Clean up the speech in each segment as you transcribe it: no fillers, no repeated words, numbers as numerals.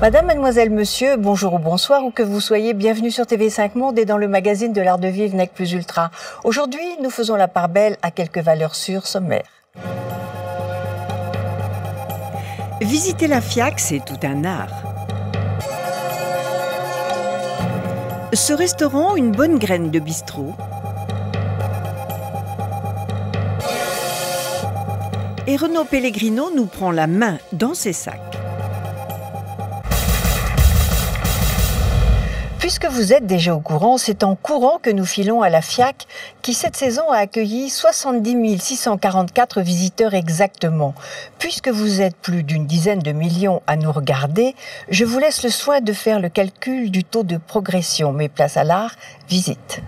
Madame, mademoiselle, monsieur, bonjour ou bonsoir, où que vous soyez, bienvenue sur TV5 Monde et dans le magazine de l'art de vivre Nec Plus Ultra. Aujourd'hui, nous faisons la part belle à quelques valeurs sûres sommaires. Visiter la FIAC, c'est tout un art. Ce restaurant, une bonne graine de bistrot. Et Renaud Pellegrino nous prend la main dans ses sacs. Puisque vous êtes déjà au courant, c'est en courant que nous filons à la FIAC qui cette saison a accueilli 70 644 visiteurs exactement. Puisque vous êtes plus d'une dizaine de millions à nous regarder, je vous laisse le soin de faire le calcul du taux de progression. Mais place à l'art, visite.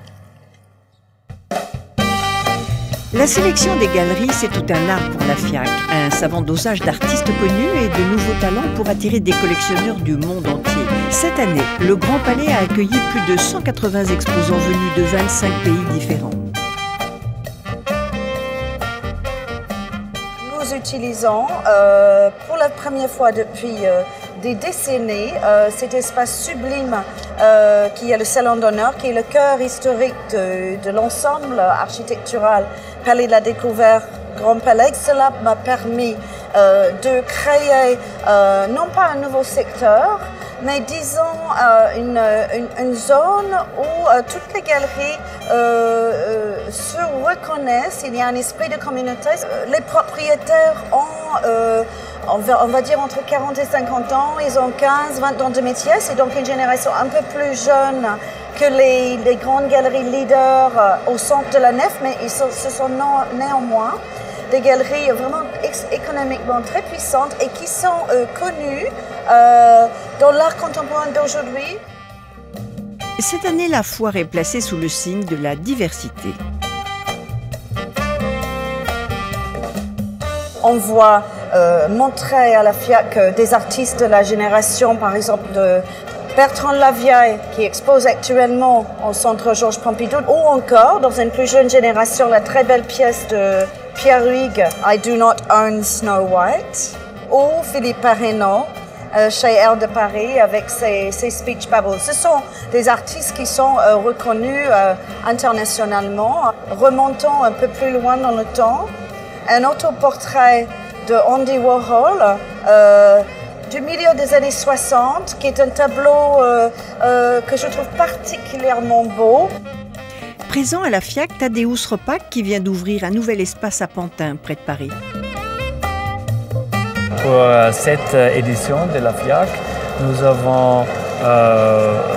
La sélection des galeries, c'est tout un art pour la FIAC. Un savant dosage d'artistes connus et de nouveaux talents pour attirer des collectionneurs du monde entier. Cette année, le Grand Palais a accueilli plus de 180 exposants venus de 25 pays différents. Nous utilisons pour la première fois depuis des décennies cet espace sublime qui est le Salon d'honneur, qui est le cœur historique de l'ensemble architectural Palais de la Découverte Grand Palais. Cela m'a permis de créer non pas un nouveau secteur, mais disons une zone où toutes les galeries se reconnaissent. Il y a un esprit de communauté. Les propriétaires ont, on va dire, entre 40 et 50 ans. Ils ont 15-20 ans de métier. C'est donc une génération un peu plus jeune que les grandes galeries leaders au centre de la nef, mais ce sont néanmoins des galeries vraiment économiquement très puissantes et qui sont connues dans l'art contemporain d'aujourd'hui. Cette année, la foire est placée sous le signe de la diversité. On voit montrer à la FIAC des artistes de la génération, par exemple, de Bertrand Lavieille, qui expose actuellement au Centre Georges Pompidou, ou encore, dans une plus jeune génération, la très belle pièce de Pierre Huyghe, I Do Not Own Snow White, ou Philippe Parreno, chez Air de Paris, avec ses speech bubbles. Ce sont des artistes qui sont reconnus internationalement. Remontons un peu plus loin dans le temps, un autoportrait de Andy Warhol, du milieu des années 60, qui est un tableau que je trouve particulièrement beau. Présent à la FIAC, Tadeusz Ropac qui vient d'ouvrir un nouvel espace à Pantin, près de Paris. Pour cette édition de la FIAC, nous avons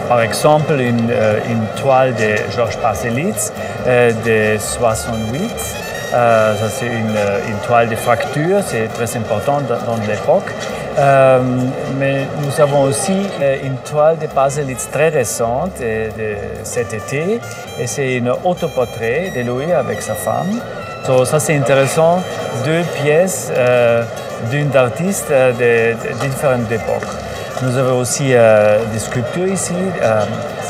par exemple une toile de Georges Paselitz de 68. Ça, c'est une toile de fracture, c'est très important dans l'époque. Mais nous avons aussi une toile de Paselitz très récente de cet été, et c'est un autoportrait de lui avec sa femme. So, ça, c'est intéressant, deux pièces d'une artiste de différentes époques. Nous avons aussi des sculptures ici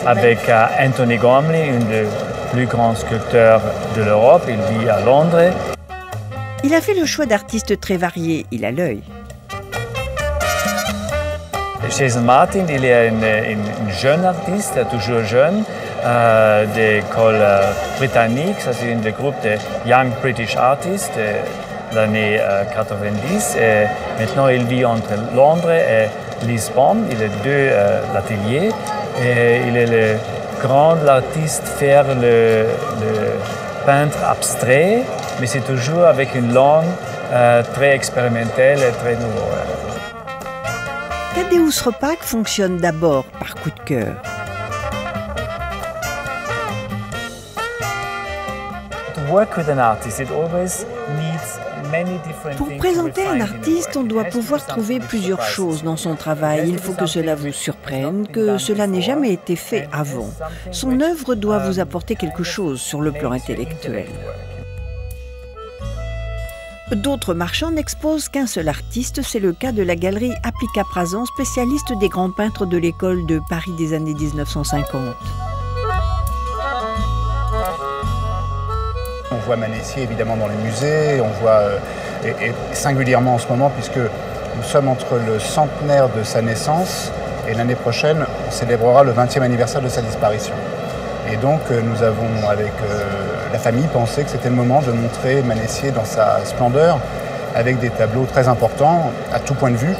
avec Anthony Gormley, un des plus grands sculpteurs de l'Europe. Il vit à Londres. Il a fait le choix d'artistes très variés, il a l'œil. Jason Martin, il est un jeune artiste, toujours jeune, d'école britannique. Ça, c'est un des groupes de Young British Artists de l'année 90. Et maintenant, il vit entre Londres et Lisbonne. Il a deux ateliers. Et il est le grand artiste faire le peintre abstrait, mais c'est toujours avec une langue très expérimentale et très nouvelle. Tadeusz Ropac fonctionne d'abord par coup de cœur. Pour présenter un artiste, on doit pouvoir trouver plusieurs choses dans son travail. Il faut que cela vous surprenne, que cela n'ait jamais été fait avant. Son œuvre doit vous apporter quelque chose sur le plan intellectuel. D'autres marchands n'exposent qu'un seul artiste, c'est le cas de la galerie Applica Prazan, spécialiste des grands peintres de l'école de Paris des années 1950. On voit Manessier évidemment dans les musées, on voit, et singulièrement en ce moment, puisque Nous sommes entre le centenaire de sa naissance et l'année prochaine, on célébrera le 20e anniversaire de sa disparition. Et donc nous avons, avec la famille, pensé que c'était le moment de montrer Manessier dans sa splendeur, avec des tableaux très importants, à tout point de vue,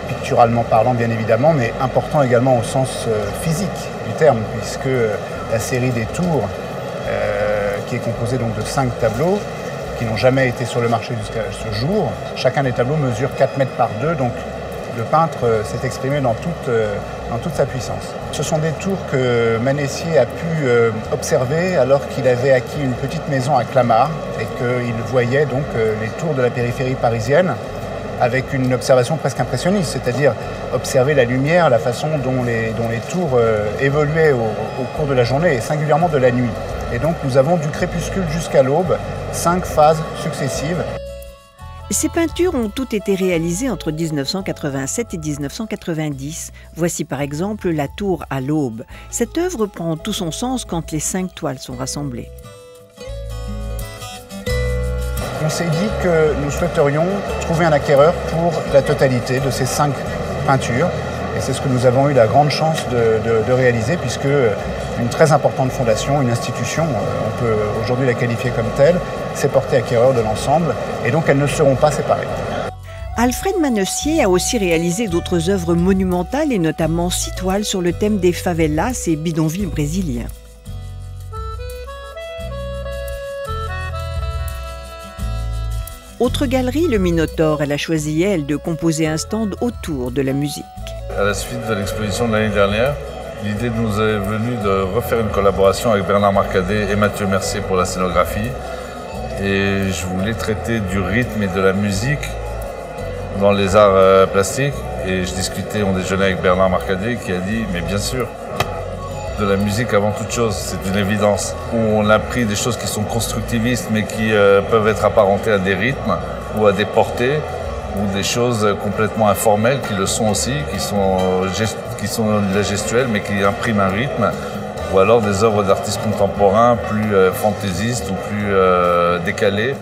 picturalement parlant bien évidemment, mais importants également au sens physique du terme, puisque la série des tours, qui est composée donc de 5 tableaux, qui n'ont jamais été sur le marché jusqu'à ce jour, chacun des tableaux mesure 4 mètres par 2, donc le peintre s'est exprimé dans toute sa puissance. Ce sont des tours que Manessier a pu observer alors qu'il avait acquis une petite maison à Clamart et qu'il voyait donc les tours de la périphérie parisienne avec une observation presque impressionniste, c'est-à-dire observer la lumière, la façon dont les tours évoluaient au cours de la journée et singulièrement de la nuit. Et donc nous avons du crépuscule jusqu'à l'aube, 5 phases successives. Ces peintures ont toutes été réalisées entre 1987 et 1990. Voici par exemple La Tour à l'aube. Cette œuvre prend tout son sens quand les 5 toiles sont rassemblées. On s'est dit que nous souhaiterions trouver un acquéreur pour la totalité de ces 5 peintures. Et c'est ce que nous avons eu la grande chance de réaliser, puisque une très importante fondation, une institution, on peut aujourd'hui la qualifier comme telle, s'est portée acquéreur de l'ensemble, et donc elles ne seront pas séparées. Alfred Manessier a aussi réalisé d'autres œuvres monumentales, et notamment 6 toiles sur le thème des favelas et bidonvilles brésiliens. Autre galerie, le Minotaure. Elle a choisi, elle, de composer un stand autour de la musique. À la suite de l'exposition de l'année dernière, l'idée nous est venue de refaire une collaboration avec Bernard Marcadet et Mathieu Mercier pour la scénographie. Et je voulais traiter du rythme et de la musique dans les arts plastiques. Et je discutais, on déjeunait avec Bernard Marcadet qui a dit « mais bien sûr, de la musique avant toute chose, c'est une évidence. » Où on a pris des choses qui sont constructivistes mais qui peuvent être apparentées à des rythmes ou à des portées, ou des choses complètement informelles qui le sont aussi, qui sont de la gestuelle mais qui impriment un rythme, ou alors des œuvres d'artistes contemporains plus fantaisistes ou plus décalées.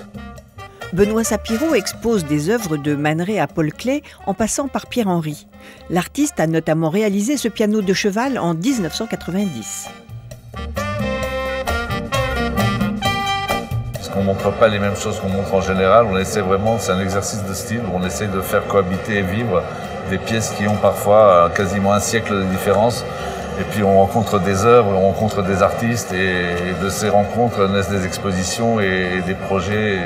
Benoît Sapiro expose des œuvres de Man Ray à Paul Klee en passant par Pierre Henry. L'artiste a notamment réalisé ce piano de cheval en 1990. On ne montre pas les mêmes choses qu'on montre en général, on essaie vraiment, c'est un exercice de style où on essaie de faire cohabiter et vivre des pièces qui ont parfois quasiment un siècle de différence. Et puis on rencontre des œuvres, on rencontre des artistes et de ces rencontres naissent des expositions et des projets.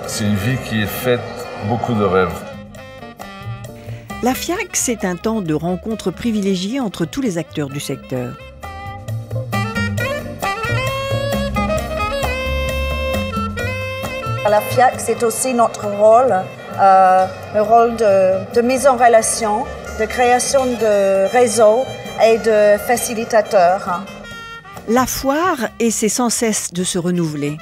C'est une vie qui est faite beaucoup de rêves. La FIAC, c'est un temps de rencontres privilégiées entre tous les acteurs du secteur. À la FIAC, c'est aussi notre rôle, le rôle de mise en relation, de création de réseaux et de facilitateur. La foire essaie sans cesse de se renouveler.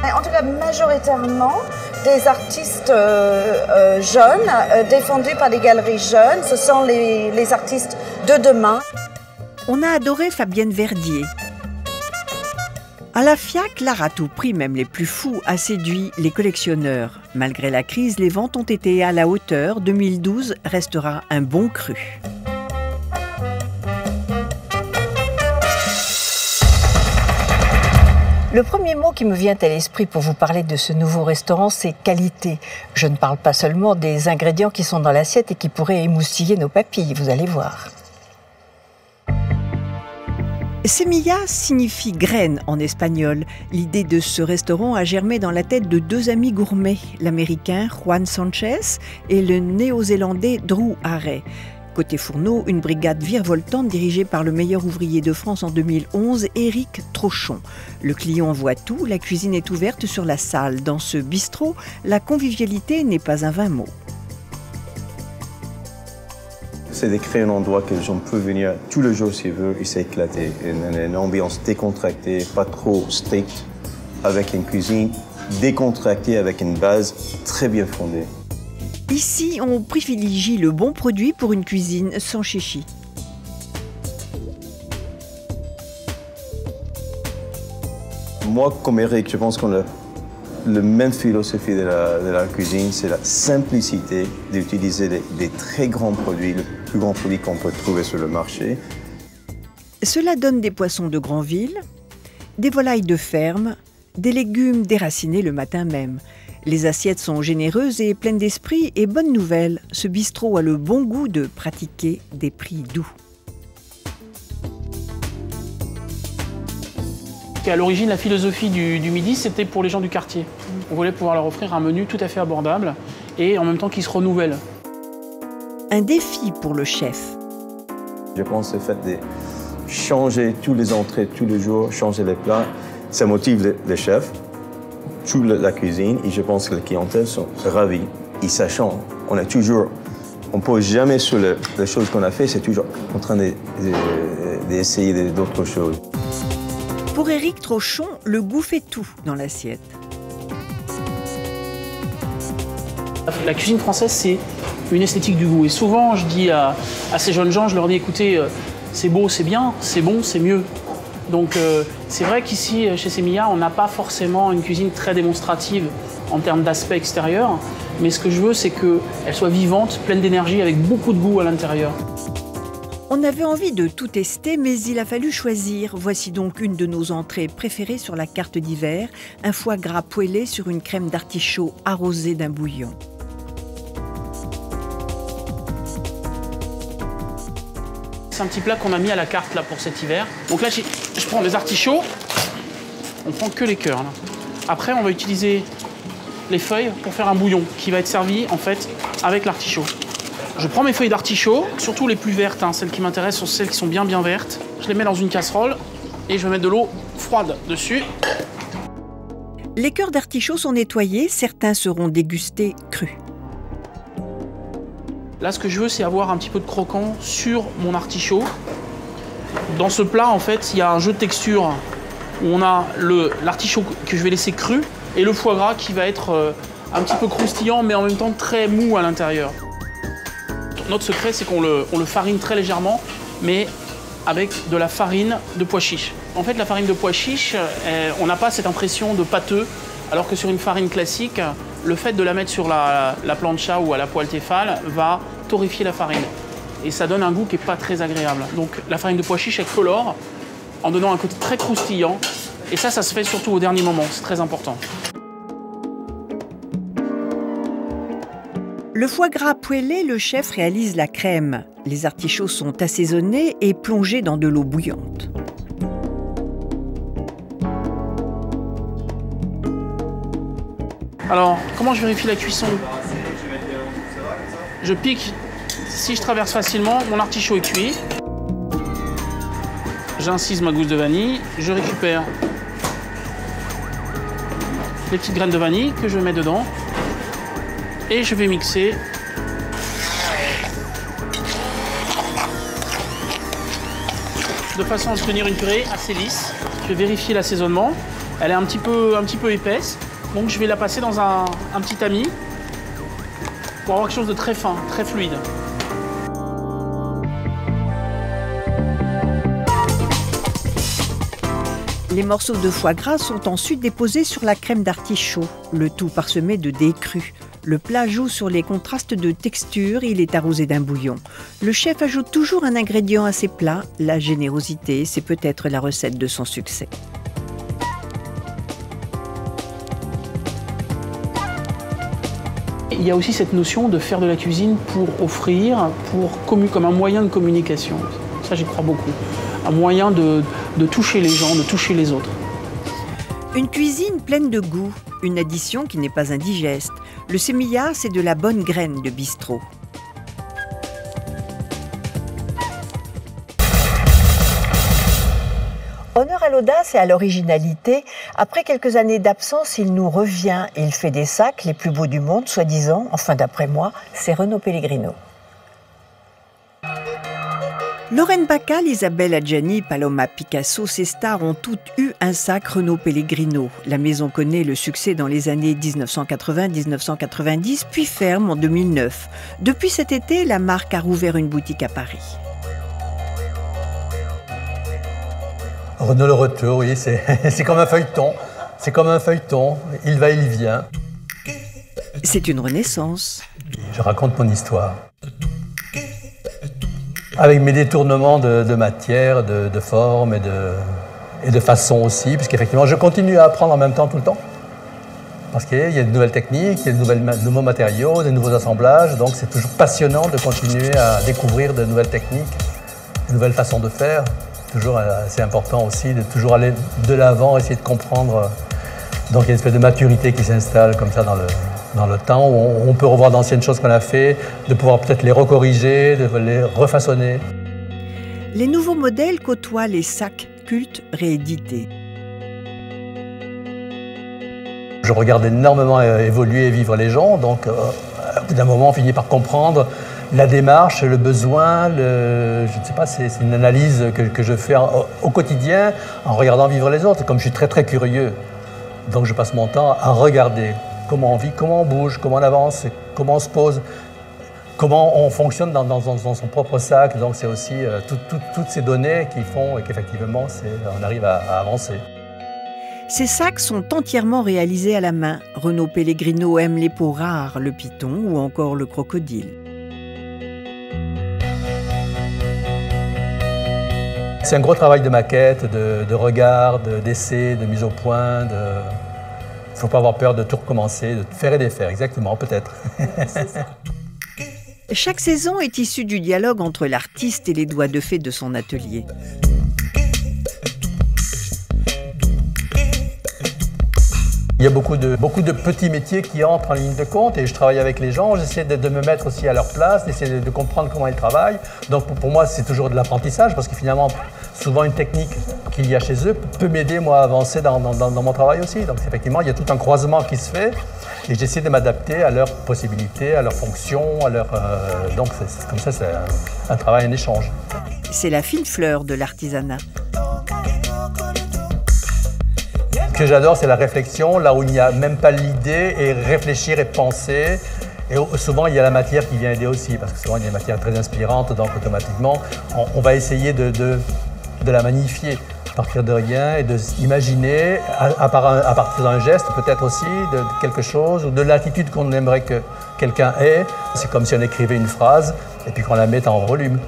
En tout cas, majoritairement, des artistes jeunes, défendus par des galeries jeunes. Ce sont les artistes de demain. On a adoré Fabienne Verdier. À la FIAC, l'art à tout prix, même les plus fous, a séduit les collectionneurs. Malgré la crise, les ventes ont été à la hauteur. 2012 restera un bon cru. Le premier mot qui me vient à l'esprit pour vous parler de ce nouveau restaurant, c'est qualité. Je ne parle pas seulement des ingrédients qui sont dans l'assiette et qui pourraient émoustiller nos papilles, vous allez voir. Semilla signifie graine en espagnol. L'idée de ce restaurant a germé dans la tête de 2 amis gourmets, l'américain Juan Sanchez et le néo-zélandais Drew Harray. Côté fourneau, une brigade virevoltante dirigée par le meilleur ouvrier de France en 2011, Éric Trochon. Le client voit tout, la cuisine est ouverte sur la salle. Dans ce bistrot, la convivialité n'est pas un vain mot. C'est de créer un endroit que les gens peuvent venir tous les jours s'ils veulent et s'éclater. Une ambiance décontractée, pas trop stricte, avec une cuisine décontractée, avec une base très bien fondée. Ici, on privilégie le bon produit pour une cuisine sans chichi. Moi, comme Eric, je pense qu'on a la même philosophie de la cuisine, c'est la simplicité d'utiliser des très grands produits, le plus grand produit qu'on peut trouver sur le marché. Cela donne des poissons de Granville, des volailles de ferme, des légumes déracinés le matin même. Les assiettes sont généreuses et pleines d'esprit, et bonne nouvelle, ce bistrot a le bon goût de pratiquer des prix doux. À l'origine, la philosophie du midi, c'était pour les gens du quartier. On voulait pouvoir leur offrir un menu tout à fait abordable et en même temps qui se renouvelle. Un défi pour le chef. Je pense que le fait de changer tous les entrées tous les jours, changer les plats, ça motive les chefs, toute la cuisine, et je pense que les clientèles sont ravis. Et sachant, on ne pose jamais sur les choses qu'on a fait, c'est toujours en train d'essayer d'autres choses. Pour Éric Trochon, le goût fait tout dans l'assiette. La cuisine française, c'est une esthétique du goût. Et souvent, je dis à ces jeunes gens, je leur dis, écoutez, c'est beau, c'est bien, c'est bon, c'est mieux. Donc c'est vrai qu'ici, chez Semilla, on n'a pas forcément une cuisine très démonstrative en termes d'aspect extérieur. Mais ce que je veux, c'est qu'elle soit vivante, pleine d'énergie, avec beaucoup de goût à l'intérieur. On avait envie de tout tester, mais il a fallu choisir. Voici donc une de nos entrées préférées sur la carte d'hiver, un foie gras poêlé sur une crème d'artichaut arrosée d'un bouillon. C'est un petit plat qu'on a mis à la carte là, pour cet hiver. Donc là, je prends des artichauts, on prend que les cœurs. Là. Après, on va utiliser les feuilles pour faire un bouillon qui va être servi en fait avec l'artichaut. Je prends mes feuilles d'artichaut, surtout les plus vertes, celles qui m'intéressent sont celles qui sont bien vertes. Je les mets dans une casserole et je vais mettre de l'eau froide dessus. Les cœurs d'artichaut sont nettoyés, certains seront dégustés crus. Là, ce que je veux, c'est avoir un petit peu de croquant sur mon artichaut. Dans ce plat, en fait, il y a un jeu de texture où on a l'artichaut que je vais laisser cru et le foie gras qui va être un petit peu croustillant, mais en même temps très mou à l'intérieur. Notre secret, c'est qu'on le farine très légèrement, mais avec de la farine de pois chiche. En fait, la farine de pois chiche, on n'a pas cette impression de pâteux, alors que sur une farine classique, le fait de la mettre sur la plancha ou à la poêle Tefal va torréfier la farine. Et ça donne un goût qui n'est pas très agréable. Donc la farine de pois chiche, elle colore en donnant un côté très croustillant. Et ça se fait surtout au dernier moment, c'est très important. Le foie gras poêlé, le chef réalise la crème. Les artichauts sont assaisonnés et plongés dans de l'eau bouillante. Alors, comment je vérifie la cuisson? Je pique, si je traverse facilement, mon artichaut est cuit. J'incise ma gousse de vanille, je récupère les petites graines de vanille que je mets dedans. Et je vais mixer. De façon à obtenir une purée assez lisse. Je vais vérifier l'assaisonnement. Elle est un petit peu épaisse. Donc je vais la passer dans un petit tamis pour avoir quelque chose de très fin, très fluide. Les morceaux de foie gras sont ensuite déposés sur la crème d'artichaut, le tout parsemé de dés crus. Le plat joue sur les contrastes de texture, il est arrosé d'un bouillon. Le chef ajoute toujours un ingrédient à ses plats, la générosité, c'est peut-être la recette de son succès. Il y a aussi cette notion de faire de la cuisine pour offrir, comme un moyen de communication. Ça, j'y crois beaucoup. Un moyen de toucher les gens, de toucher les autres. Une cuisine pleine de goût, une addition qui n'est pas indigeste. Le Semilla, c'est de la bonne graine de bistrot. Honneur à l'audace et à l'originalité, après quelques années d'absence, il nous revient et il fait des sacs les plus beaux du monde, soi-disant, enfin d'après moi, c'est Renaud Pellegrino. Lorraine Bacal, Isabelle Adjani, Paloma Picasso, ces stars ont toutes eu un sac Renaud Pellegrino. La maison connaît le succès dans les années 1980-1990, puis ferme en 2009. Depuis cet été, la marque a rouvert une boutique à Paris. Renaud le retour, oui, c'est comme un feuilleton. C'est comme un feuilleton, il va, il vient. C'est une renaissance. Je raconte mon histoire. Avec mes détournements de matière, de forme et de façon aussi, puisqu'effectivement, je continue à apprendre en même temps tout le temps. Parce qu'il y a de nouvelles techniques, il y a de nouveaux matériaux, de nouveaux assemblages, donc c'est toujours passionnant de continuer à découvrir de nouvelles techniques, de nouvelles façons de faire. Toujours assez important aussi de toujours aller de l'avant, essayer de comprendre. Donc il y a une espèce de maturité qui s'installe comme ça dans le temps, où on peut revoir d'anciennes choses qu'on a fait, de pouvoir peut-être les recorriger, de les refaçonner. Les nouveaux modèles côtoient les sacs cultes réédités. Je regarde énormément évoluer et vivre les gens, donc au bout d'un moment, on finit par comprendre la démarche, le besoin, je ne sais pas, c'est une analyse que je fais au quotidien en regardant vivre les autres. Comme je suis très très curieux, donc je passe mon temps à regarder comment on vit, comment on bouge, comment on avance, comment on se pose, comment on fonctionne dans son propre sac. Donc c'est aussi toutes ces données qui font qu'effectivement on arrive à avancer. Ces sacs sont entièrement réalisés à la main. Renaud Pellegrino aime les peaux rares, le python ou encore le crocodile. C'est un gros travail de maquette, de regard, d'essai, de mise au point. Il ne faut pas avoir peur de tout recommencer, de faire et défaire, exactement, peut-être. Chaque saison est issue du dialogue entre l'artiste et les doigts de fée de son atelier. Il y a beaucoup de petits métiers qui entrent en ligne de compte et je travaille avec les gens, j'essaie de me mettre aussi à leur place, d'essayer de comprendre comment ils travaillent. Donc pour moi, c'est toujours de l'apprentissage parce que finalement, souvent une technique qu'il y a chez eux peut m'aider moi à avancer dans mon travail aussi. Donc effectivement, il y a tout un croisement qui se fait et j'essaie de m'adapter à leurs possibilités, à leurs fonctions, donc comme ça, c'est un travail, un échange. C'est la fine fleur de l'artisanat. Ce que j'adore, c'est la réflexion, là où il n'y a même pas l'idée, et réfléchir et penser. Et souvent, il y a la matière qui vient aider aussi, parce que souvent, il y a une matière très inspirante, donc automatiquement, on va essayer de la magnifier à partir de rien et de s'imaginer, à partir d'un geste, peut-être aussi, de quelque chose, ou de l'attitude qu'on aimerait que quelqu'un ait. C'est comme si on écrivait une phrase, et puis qu'on la mette en volume.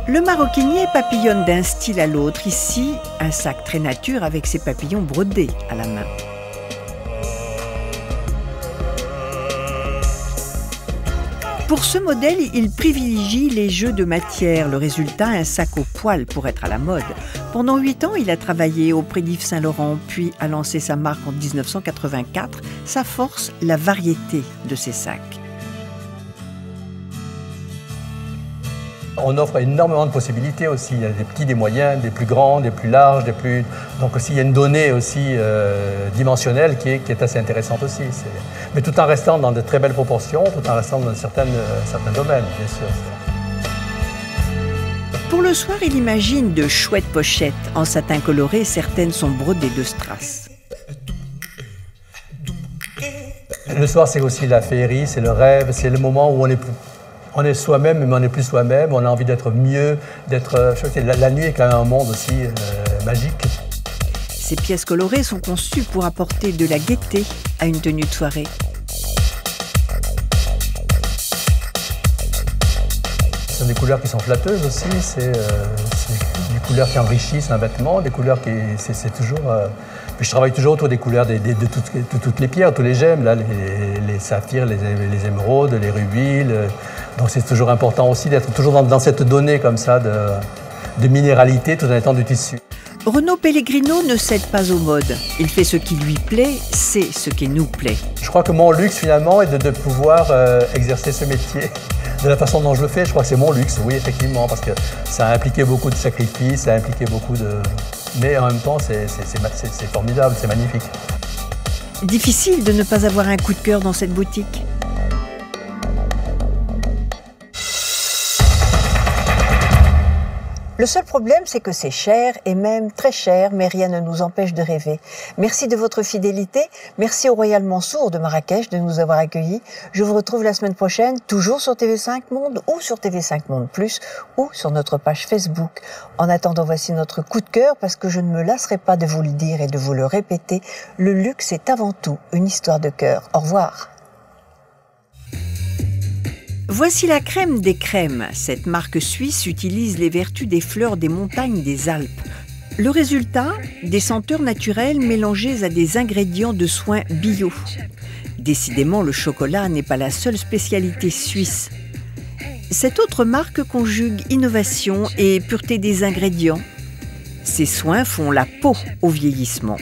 Le maroquinier papillonne d'un style à l'autre. Ici, un sac très nature avec ses papillons brodés à la main. Pour ce modèle, il privilégie les jeux de matière. Le résultat, un sac au poil pour être à la mode. Pendant 8 ans, il a travaillé auprès d'Yves Saint Laurent, puis a lancé sa marque en 1984. Sa force, la variété de ses sacs. On offre énormément de possibilités aussi. Il y a des petits, des moyens, des plus grands, des plus larges, des plus... Donc aussi, il y a une donnée aussi dimensionnelle qui est assez intéressante aussi. Mais tout en restant dans de très belles proportions, tout en restant dans certains domaines, bien sûr. Pour le soir, il imagine de chouettes pochettes. En satin coloré, certaines sont brodées de strass. Le soir, c'est aussi la féerie, c'est le rêve, c'est le moment où on est soi-même, mais on n'est plus soi-même. On a envie d'être mieux, la nuit est quand même un monde aussi magique. Ces pièces colorées sont conçues pour apporter de la gaieté à une tenue de soirée. Ce sont des couleurs qui sont flatteuses aussi. C'est des couleurs qui enrichissent un vêtement, des couleurs qui... C'est toujours... Puis je travaille toujours autour des couleurs de toutes les pierres, tous les gemmes, là, les saphirs, les émeraudes, les rubis. Donc c'est toujours important aussi d'être toujours dans cette donnée comme ça de minéralité tout en étant du tissu. Renaud Pellegrino ne cède pas aux modes. Il fait ce qui lui plaît, c'est ce qui nous plaît. Je crois que mon luxe finalement est de pouvoir exercer ce métier de la façon dont je le fais. Je crois que c'est mon luxe, oui effectivement, parce que ça a impliqué beaucoup de sacrifices, ça a impliqué beaucoup de... Mais en même temps, c'est formidable, c'est magnifique. Difficile de ne pas avoir un coup de cœur dans cette boutique. Le seul problème, c'est que c'est cher et même très cher, mais rien ne nous empêche de rêver. Merci de votre fidélité. Merci au Royal Mansour de Marrakech de nous avoir accueillis. Je vous retrouve la semaine prochaine, toujours sur TV5 Monde ou sur TV5 Monde Plus ou sur notre page Facebook. En attendant, voici notre coup de cœur parce que je ne me lasserai pas de vous le dire et de vous le répéter. Le luxe est avant tout une histoire de cœur. Au revoir. Voici la crème des crèmes. Cette marque suisse utilise les vertus des fleurs des montagnes des Alpes. Le résultat, des senteurs naturelles mélangées à des ingrédients de soins bio. Décidément, le chocolat n'est pas la seule spécialité suisse. Cette autre marque conjugue innovation et pureté des ingrédients. Ces soins font la peau au vieillissement.